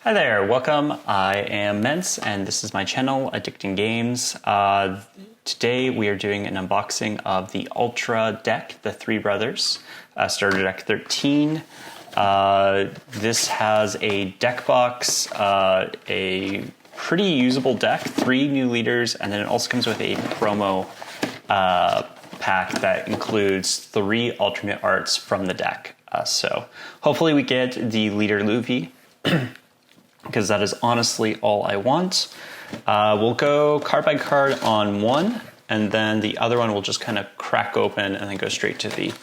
Hi there, welcome. I am Mence and this is my channel, Addicting Games. Today we are doing an unboxing of the Ultra deck, the Three Brothers, Starter Deck 13. This has a deck box, a pretty usable deck, 3 new leaders, and then it also comes with a promo pack that includes 3 alternate arts from the deck. So hopefully we get the leader Luffy, because that is honestly all I want. We'll go card by card on one, and then the other one we'll just kind of crack open and then go straight to the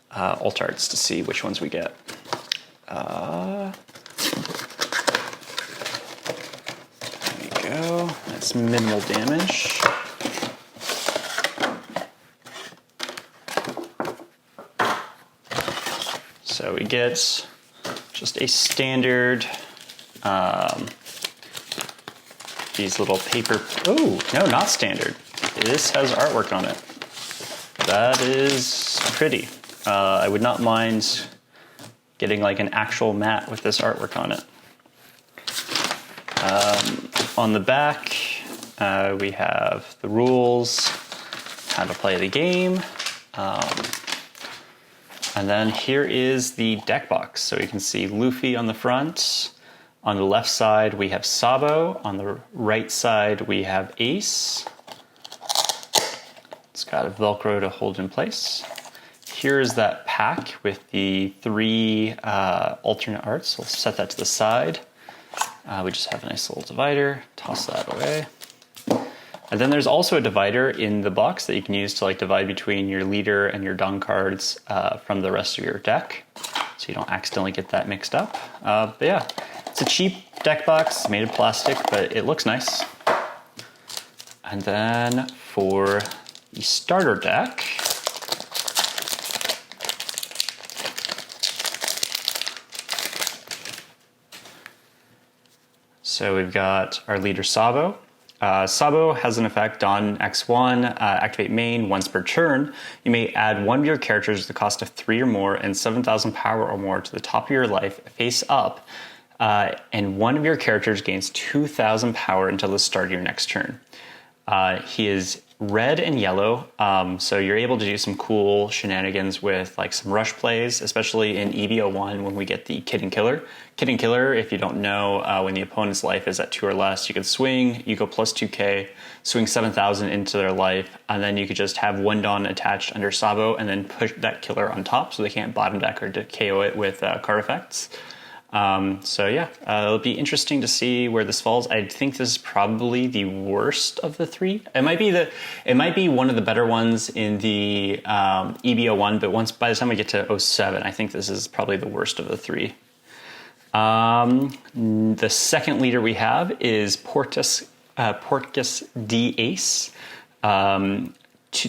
alt arts to see which ones we get. There we go. That's minimal damage. So we get just a standard, these little paper, oh, no, not standard. This has artwork on it. That is pretty. I would not mind getting like an actual mat with this artwork on it. On the back, we have the rules, how to play the game. And then here is the deck box. So you can see Luffy on the front. On the left side, we have Sabo. On the right side, we have Ace. It's got a Velcro to hold in place. Here's that pack with the 3 alternate arts. We'll set that to the side. We just have a nice little divider. Toss that away. And then there's also a divider in the box that you can use to like divide between your leader and your Dong cards from the rest of your deck, so you don't accidentally get that mixed up. But yeah, it's a cheap deck box made of plastic, but it looks nice. And then for the starter deck, so we've got our leader Sabo. Sabo has an effect on X1, activate main once per turn. You may add one of your characters at the cost of 3 or more and 7,000 power or more to the top of your life face up, and one of your characters gains 2,000 power until the start of your next turn. He is red and yellow, so you're able to do some cool shenanigans with like some rush plays, especially in EV01 when we get the Kid and Killer. Kid and Killer, if you don't know, when the opponent's life is at 2 or less, you could swing, you go plus 2k, swing 7,000 into their life, and then you could just have one Dawn attached under Sabo and then push that killer on top so they can't bottom deck or KO it with card effects. So yeah, it'll be interesting to see where this falls. I think this is probably the worst of the 3. It might be one of the better ones in the EB01, but by the time we get to 07, I think this is probably the worst of the 3. The second leader we have is Portgas D Ace.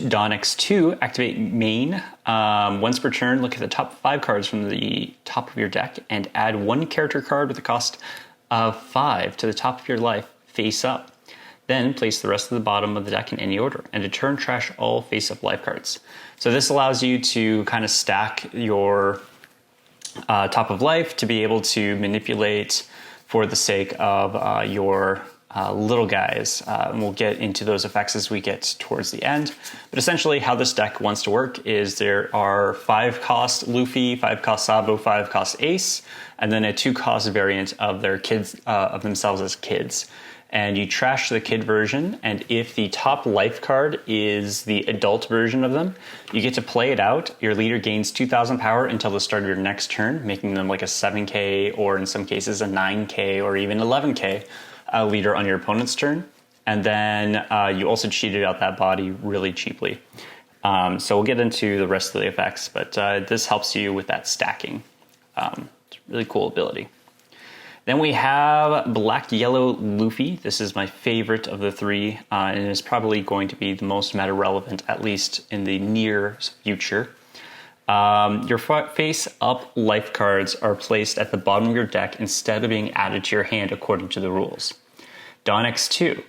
Dawn X2, activate main. Once per turn, look at the top 5 cards from the top of your deck and add 1 character card with a cost of 5 to the top of your life face up. Then place the rest of the bottom of the deck in any order, and to turn trash all face up life cards. So this allows you to kind of stack your top of life to be able to manipulate for the sake of your little guys, and we'll get into those effects as we get towards the end. But essentially how this deck wants to work is there are 5 cost Luffy, 5 cost Sabo, 5 cost Ace, and then a 2 cost variant of their kids, of themselves as kids. And you trash the kid version, and if the top life card is the adult version of them, you get to play it out. Your leader gains 2,000 power until the start of your next turn, making them like a 7k or in some cases a 9k or even 11k leader on your opponent's turn. And then you also cheated out that body really cheaply. So we'll get into the rest of the effects, but this helps you with that stacking. It's a really cool ability. Then we have Black Yellow Luffy. This is my favorite of the 3, and is probably going to be the most meta relevant, at least in the near future. Your face up life cards are placed at the bottom of your deck instead of being added to your hand according to the rules. Dawn X2,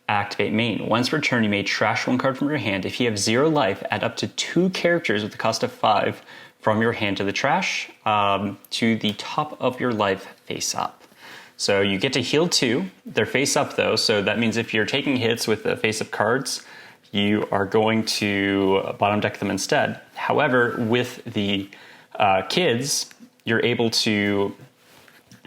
activate main. Once per turn, you may trash 1 card from your hand. If you have 0 life, add up to 2 characters with the cost of 5 from your hand to the trash, to the top of your life face up. So you get to heal 2. They're face up though, so that means if you're taking hits with the face up cards, you are going to bottom deck them instead. However, with the kids, you're able to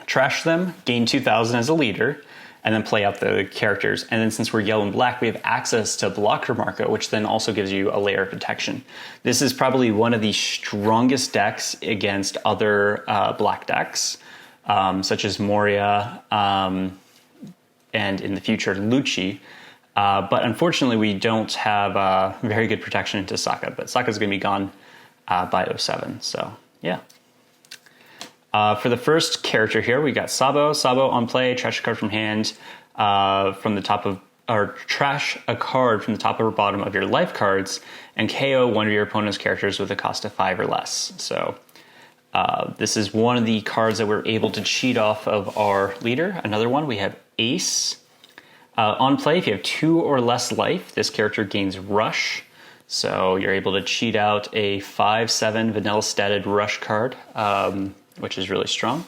trash them, gain 2,000 as a leader, and then play out the characters. And then since we're yellow and black, we have access to Blocker Marco, which then also gives you a layer of protection. This is probably one of the strongest decks against other black decks, such as Moria, and in the future, Lucci. But unfortunately, we don't have very good protection into Sokka, but Sokka's going to be gone by '07, so yeah. For the first character here, we got Sabo. Sabo on play, trash a card from hand from the top of, or trash a card from the top or bottom of your life cards, and KO one of your opponent's characters with a cost of 5 or less. So this is one of the cards that we're able to cheat off of our leader. Another one, we have Ace. On play, if you have 2 or less life, this character gains Rush. So you're able to cheat out a 5/7 vanilla statted Rush card, which is really strong.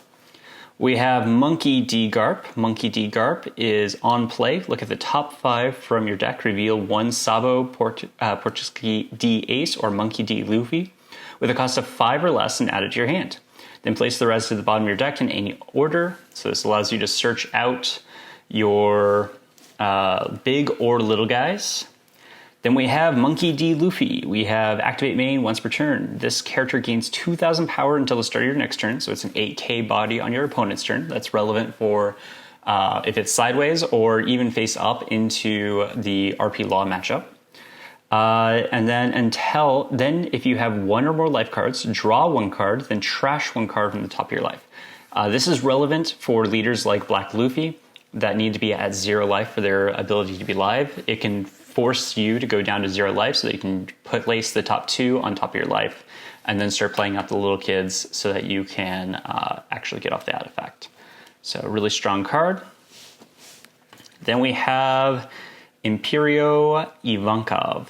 We have Monkey D. Garp. Monkey D. Garp is on play. Look at the top 5 from your deck. Reveal 1 Sabo, Portuguese D. Ace, or Monkey D. Luffy with a cost of 5 or less and add it to your hand. Then place the rest to the bottom of your deck in any order. So this allows you to search out your big or little guys. Then we have Monkey D. Luffy. We have Activate Main once per turn. This character gains 2,000 power until the start of your next turn, so it's an 8k body on your opponent's turn. That's relevant for if it's sideways or even face up into the RP Law matchup. And then if you have 1 or more life cards, draw 1 card, then trash 1 card from the top of your life. This is relevant for leaders like Black Luffy that need to be at 0 life for their ability to be live. It can force you to go down to 0 life so that you can place the top 2 on top of your life and then start playing out the little kids so that you can actually get off the artifact. So a really strong card. Then we have Imperio Ivankov.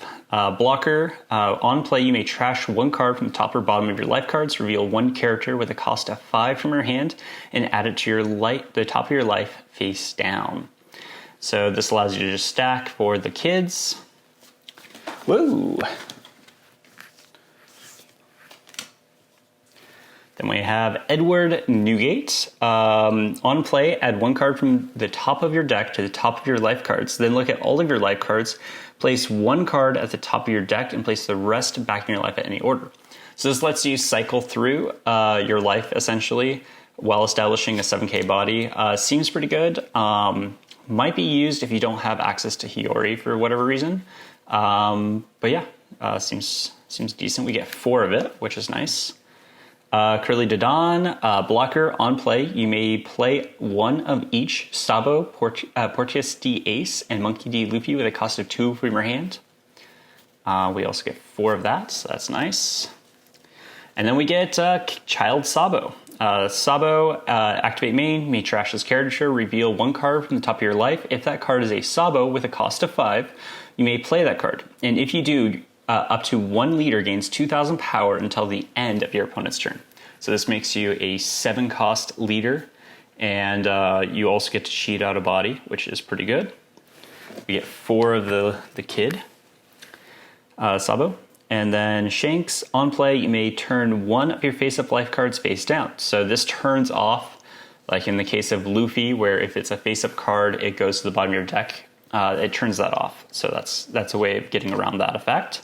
Blocker. On play, you may trash 1 card from the top or bottom of your life cards, reveal 1 character with a cost of 5 from your hand, and add it to the top of your life face down. So this allows you to just stack for the kids. Woo! Then we have Edward Newgate. On play, add 1 card from the top of your deck to the top of your life cards. Then look at all of your life cards, place 1 card at the top of your deck, and place the rest back in your life at any order. So this lets you cycle through your life, essentially, while establishing a 7k body. Seems pretty good. Might be used if you don't have access to Hiyori for whatever reason. But yeah, seems decent. We get 4 of it, which is nice. Curly Dodon, blocker on play. You may play 1 of each Sabo, Porteous D Ace, and Monkey D Luffy with a cost of 2 from your hand. We also get 4 of that, so that's nice. And then we get Child Sabo. Sabo, activate main, may trash this character, reveal 1 card from the top of your life. If that card is a Sabo with a cost of 5, you may play that card. And if you do, up to 1 leader gains 2,000 power until the end of your opponent's turn. So this makes you a 7 cost leader, and you also get to cheat out a body, which is pretty good. We get 4 of the kid, Sabo. And then Shanks, on play, you may turn 1 of your face-up life cards face down. So this turns off, like in the case of Luffy, where if it's a face-up card, it goes to the bottom of your deck. It turns that off. So that's a way of getting around that effect.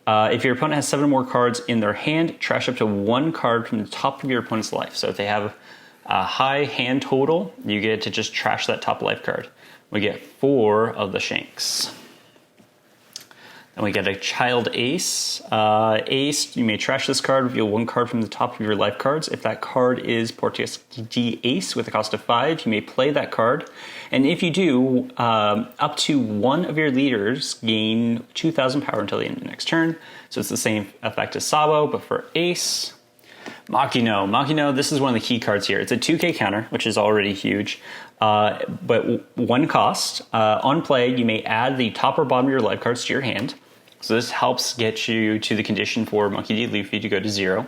If your opponent has 7 or more cards in their hand, trash up to 1 card from the top of your opponent's life. So if they have a high hand total, you get to just trash that top life card. We get 4 of the Shanks. Then we get a Child Ace. Ace, you may trash this card, reveal 1 card from the top of your life cards. If that card is Porteous D Ace with a cost of 5, you may play that card. And if you do, up to 1 of your leaders gain 2,000 power until the end of the next turn. So it's the same effect as Sabo, but for Ace. Makino. Makino, this is one of the key cards here. It's a 2k counter, which is already huge. But 1 cost. On play, you may add the top or bottom of your life cards to your hand. So this helps get you to the condition for Monkey D. Luffy to go to 0.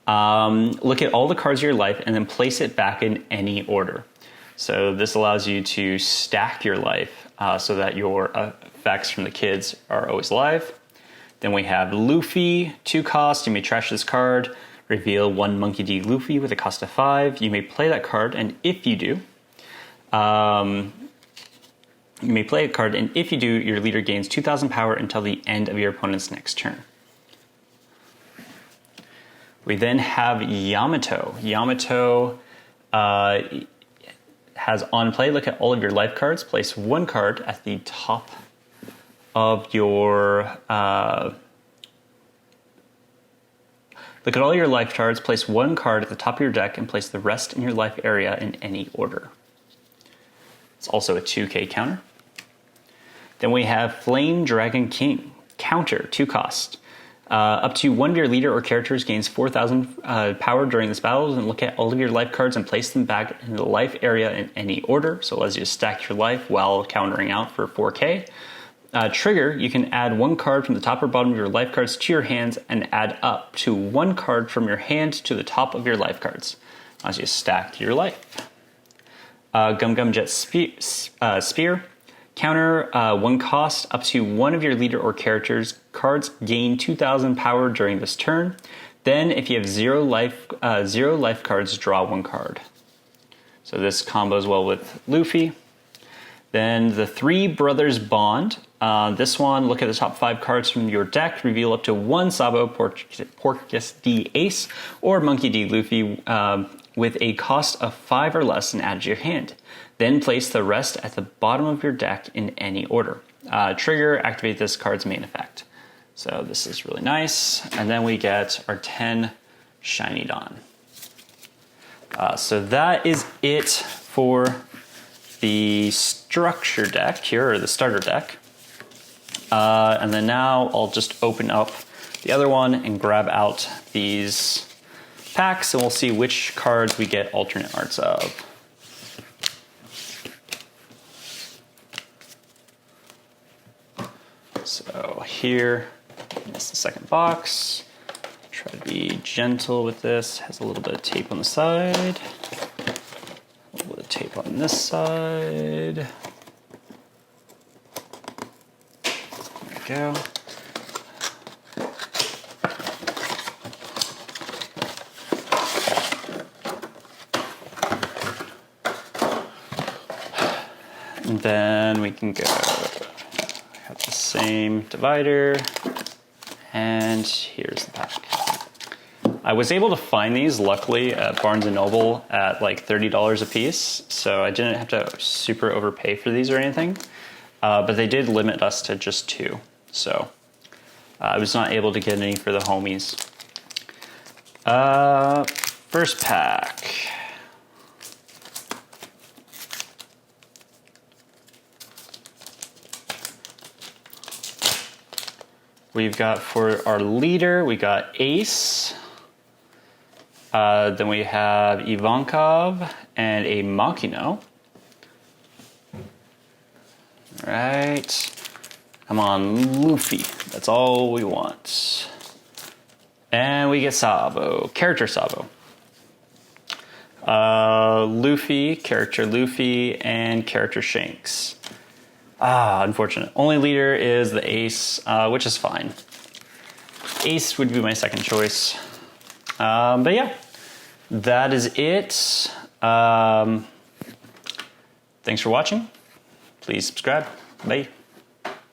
Look at all the cards of your life and then place it back in any order. So this allows you to stack your life so that your effects from the kids are always alive. Then we have Luffy, 2 cost. You may trash this card. Reveal 1 Monkey D. Luffy with a cost of 5. You may play that card, and if you do, you may play a card, and if you do, your leader gains 2,000 power until the end of your opponent's next turn. We then have Yamato. Yamato has on play, look at all of your life cards. Place 1 card at the top of your... look at all your life cards, place 1 card at the top of your deck, and place the rest in your life area in any order. It's also a 2k counter. Then we have Flame Dragon King. Counter, 2 cost. Up to 1 of your leader or characters gains 4,000 power during this battle, and look at all of your life cards and place them back in the life area in any order. So it allows you to stack your life while countering out for 4k. Trigger, you can add 1 card from the top or bottom of your life cards to your hands and add up to 1 card from your hand to the top of your life cards. Allows you to stack your life. Gum Gum Jet Spear. Counter, 1 cost. Up to 1 of your leader or characters cards gain 2,000 power during this turn. Then, if you have 0 life cards, draw 1 card. So this combos well with Luffy. Then the Three Brothers Bond. This one, look at the top 5 cards from your deck. Reveal up to 1 Sabo, Porcus D Ace, or Monkey D Luffy with a cost of 5 or less and add to your hand. Then place the rest at the bottom of your deck in any order. Trigger, activate this card's main effect. So this is really nice. And then we get our 10 Shiny Dawn. So that is it for the structure deck here, or the starter deck. And then now I'll just open up the other one and grab out these packs, and we'll see which cards we get alternate arts of. So here is the second box. Try to be gentle with this. Has a little bit of tape on the side. A little bit of tape on this side. There we go. And then we can go, I have the same divider, and here's the pack. I was able to find these, luckily, at Barnes & Noble at like $30 a piece, so I didn't have to super overpay for these or anything, but they did limit us to just 2, so I was not able to get any for the homies. First pack. We've got for our leader, we got Ace. Then we have Ivankov and a Makino. All right. Come on, Luffy. That's all we want. And we get Sabo, character Sabo. Luffy, character Luffy, and character Shanks. Unfortunate. Only leader is the Ace, which is fine. Ace would be my second choice. But yeah, that is it. Thanks for watching. Please subscribe. Bye.